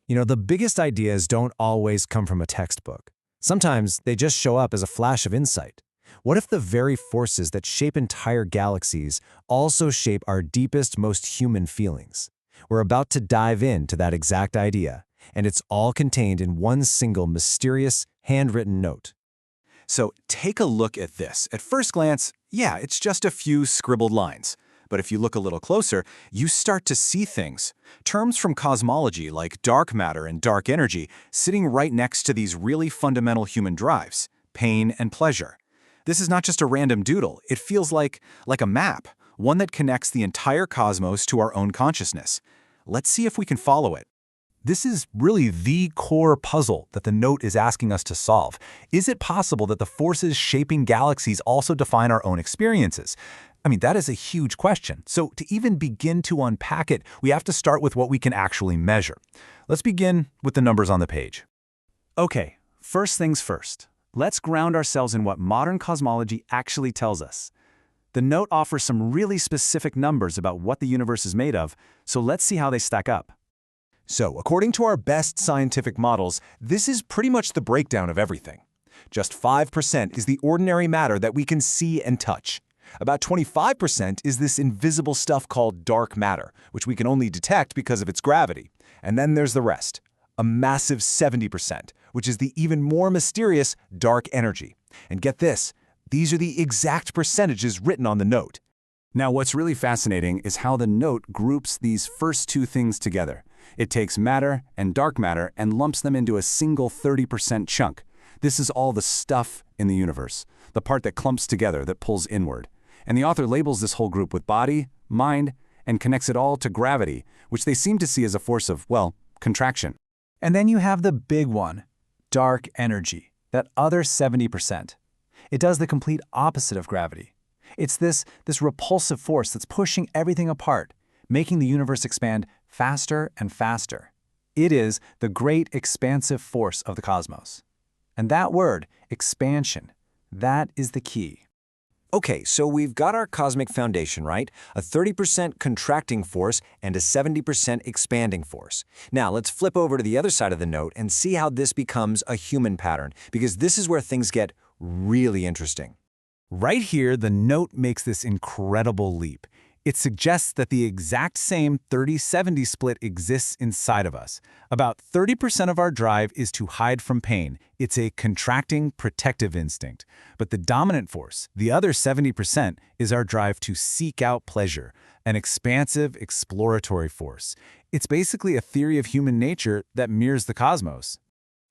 The biggest ideas don't always come from a textbook. Sometimes they just show up as a flash of insight. What if the very forces that shape entire galaxies also shape our deepest, most human feelings? We're about to dive into that exact idea, and it's all contained in one single mysterious, handwritten note. So take a look at this. At first glance, yeah, it's just a few scribbled lines. But if you look a little closer, you start to see things. Terms from cosmology like dark matter and dark energy sitting right next to these really fundamental human drives, pain and pleasure. This is not just a random doodle. It feels like a map, one that connects the entire cosmos to our own consciousness. Let's see if we can follow it. This is really the core puzzle that the note is asking us to solve. Is it possible that the forces shaping galaxies also define our own experiences? That is a huge question. So to even begin to unpack it, we have to start with what we can actually measure. Let's begin with the numbers on the page. Okay, first things first. Let's ground ourselves in what modern cosmology actually tells us. The note offers some really specific numbers about what the universe is made of, so let's see how they stack up. So, according to our best scientific models, this is pretty much the breakdown of everything. Just 5% is the ordinary matter that we can see and touch. About 25% is this invisible stuff called dark matter, which we can only detect because of its gravity. And then there's the rest, a massive 70%, which is the even more mysterious dark energy. And get this, these are the exact percentages written on the note. Now, what's really fascinating is how the note groups these first two things together. It takes matter and dark matter and lumps them into a single 30% chunk. This is all the stuff in the universe, the part that clumps together, that pulls inward. And the author labels this whole group with body, mind, and connects it all to gravity, which they seem to see as a force of, contraction. And then you have the big one, dark energy, that other 70%. It does the complete opposite of gravity. It's this repulsive force that's pushing everything apart, making the universe expand faster and faster. It is the great expansive force of the cosmos. And that word, expansion, that is the key. Okay, so we've got our cosmic foundation, right? A 30% contracting force and a 70% expanding force. Now, let's flip over to the other side of the note and see how this becomes a human pattern, because this is where things get really interesting. Right here, the note makes this incredible leap. It suggests that the exact same 30-70 split exists inside of us. About 30% of our drive is to hide from pain. It's a contracting, protective instinct. But the dominant force, the other 70%, is our drive to seek out pleasure, an expansive, exploratory force. It's basically a theory of human nature that mirrors the cosmos.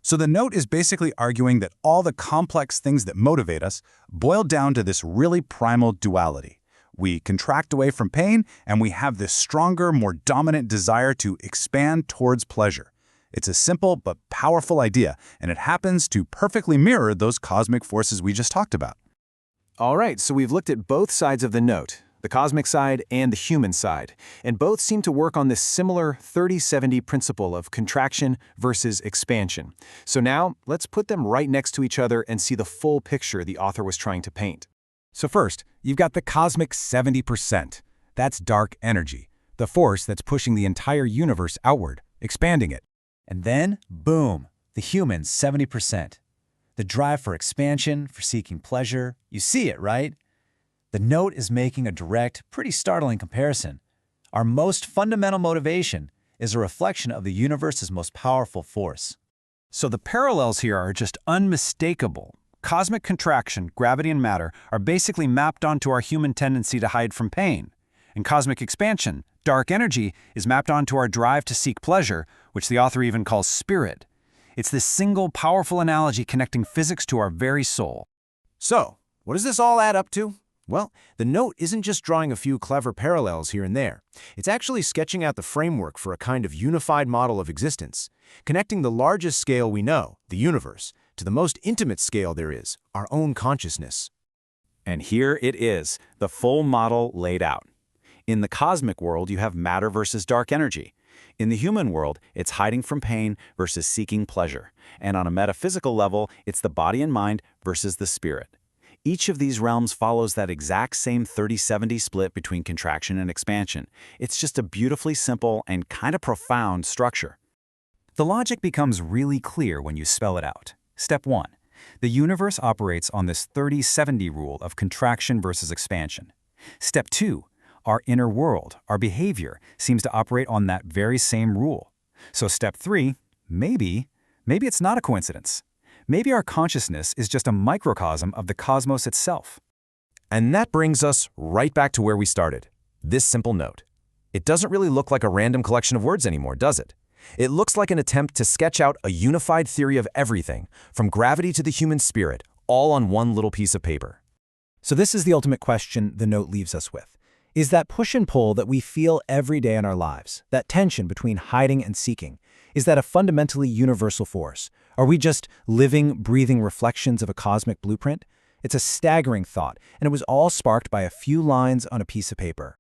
So the note is basically arguing that all the complex things that motivate us boil down to this really primal duality. We contract away from pain, and we have this stronger, more dominant desire to expand towards pleasure. It's a simple but powerful idea, and it happens to perfectly mirror those cosmic forces we just talked about. All right, so we've looked at both sides of the note, the cosmic side and the human side, and both seem to work on this similar 30-70 principle of contraction versus expansion. So now, let's put them right next to each other and see the full picture the author was trying to paint. So first, you've got the cosmic 70%. That's dark energy, the force that's pushing the entire universe outward, expanding it. And then, boom, the human 70%. The drive for expansion, for seeking pleasure. You see it, right? The note is making a direct, pretty startling comparison. Our most fundamental motivation is a reflection of the universe's most powerful force. So the parallels here are just unmistakable. Cosmic contraction, gravity and matter, are basically mapped onto our human tendency to hide from pain. And cosmic expansion, dark energy, is mapped onto our drive to seek pleasure, which the author even calls spirit. It's this single, powerful analogy connecting physics to our very soul. So, what does this all add up to? Well, the note isn't just drawing a few clever parallels here and there. It's actually sketching out the framework for a kind of unified model of existence, connecting the largest scale we know, the universe, to the most intimate scale there is, our own consciousness. And here it is, the full model laid out. In the cosmic world, you have matter versus dark energy. In the human world, it's hiding from pain versus seeking pleasure. And on a metaphysical level, it's the body and mind versus the spirit. Each of these realms follows that exact same 30-70 split between contraction and expansion. It's just a beautifully simple and kind of profound structure. The logic becomes really clear when you spell it out. Step 1. The universe operates on this 30-70 rule of contraction versus expansion. Step 2. Our inner world, our behavior, seems to operate on that very same rule. So step 3, maybe it's not a coincidence. Maybe our consciousness is just a microcosm of the cosmos itself. And that brings us right back to where we started. This simple note. It doesn't really look like a random collection of words anymore, does it? It looks like an attempt to sketch out a unified theory of everything, from gravity to the human spirit, all on one little piece of paper. So this is the ultimate question the note leaves us with. Is that push and pull that we feel every day in our lives, that tension between hiding and seeking, is that a fundamentally universal force? Are we just living, breathing reflections of a cosmic blueprint? It's a staggering thought, and it was all sparked by a few lines on a piece of paper.